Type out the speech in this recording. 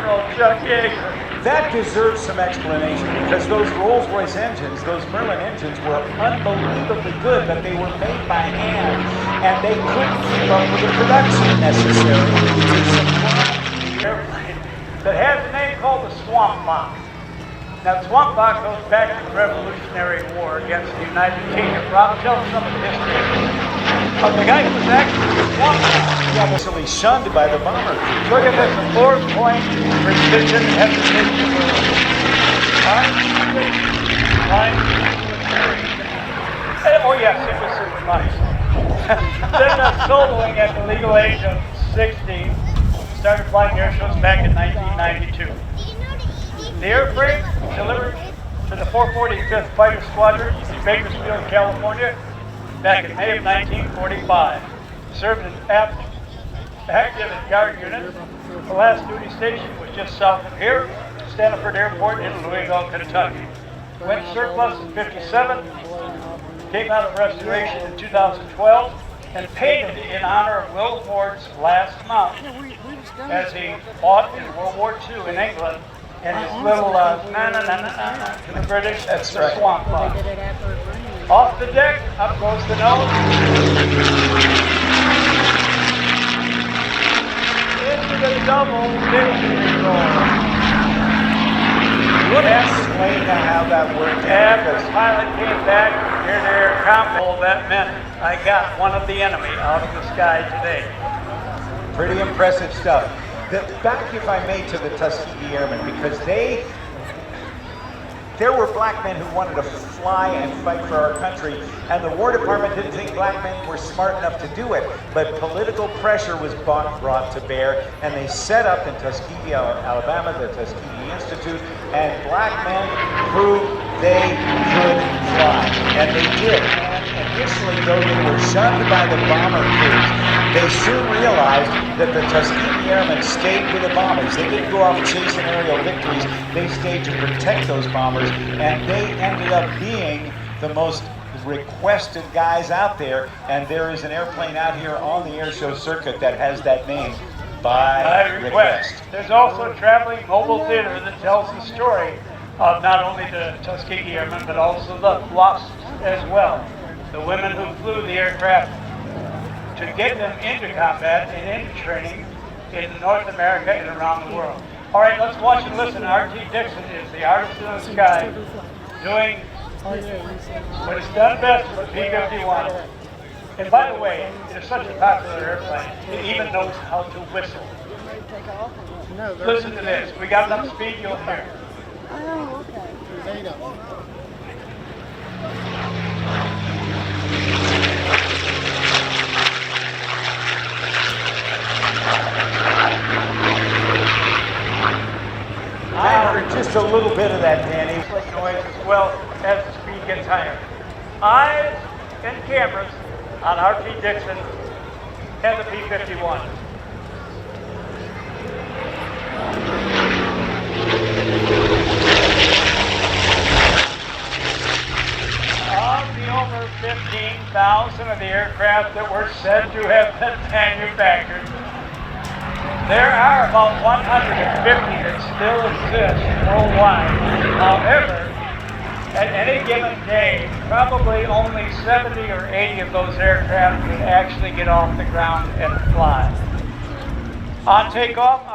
Admiral Chuck Yeager. That deserves some explanation because those Rolls-Royce engines, those Merlin engines, were unbelievably good, but they were made by hand, and they couldn't keep up with the production necessary to supply The airplane that has a name called the Swamp Fox. Now, the Swamp Fox goes back to the Revolutionary War against the United Kingdom. Rob, tell us some of the history of the guy who was actually the Swamp Fox. He obviously shunned by the bomber crew. Look at this, a 4-point precision hesitation. Oh yes, it was super nice. Then soloing at the legal age of 16, started flying air shows back in 1992. The airframe delivered to the 445th Fighter Squadron in Bakersfield, California, back in May of 1945. Served as active in guard unit. The last duty station was just south of here, Stanford Airport in Louisville, Kentucky. Went surplus in 57, came out of restoration in 2012, and painted in honor of Will Ward's last mount as he fought in World War II in England. And his little to the British, That's the right. Swamp Fox. Off the deck, up goes the nose. Into the double Dickson roll. What explain how that worked out? After the pilot came back, air-to-air combo, that meant I got one of the enemy out of the sky today. Pretty impressive stuff. Back, if I may, to the Tuskegee Airmen, because there were black men who wanted to fly and fight for our country, and the War Department didn't think black men were smart enough to do it, but political pressure was brought to bear, and they set up in Tuskegee, Alabama, the Tuskegee Institute, and black men proved they could fly, and they did. And initially, though they were shunned by the bomber crews, they soon realized that the Tuskegee Airmen stayed with the bombers. They didn't go off chasing aerial victories. They stayed to protect those bombers, and they ended up being the most requested guys out there. And there is an airplane out here on the air show circuit that has that name, by request. There's also a traveling mobile theater that tells the story of not only the Tuskegee Airmen, but also the Wasps as well. The women who flew the aircraft to get them into combat and into training in North America and around the world. All right, let's watch and listen. R.T. Dickson is the artist in the sky doing what is done best with P-51. And by the way, it is such a popular airplane, it even knows how to whistle. Listen to this. We got enough speed, you'll hear. Oh, okay. I heard just a little bit of that, Danny. Noise as well as the speed gets higher. Eyes and cameras on R.T. Dickson and the P-51. Of the over 15,000 of the aircraft that were said to have been manufactured, there are about 150 that still exist worldwide. However, at any given day, probably only 70 or 80 of those aircraft would actually get off the ground and fly. On takeoff,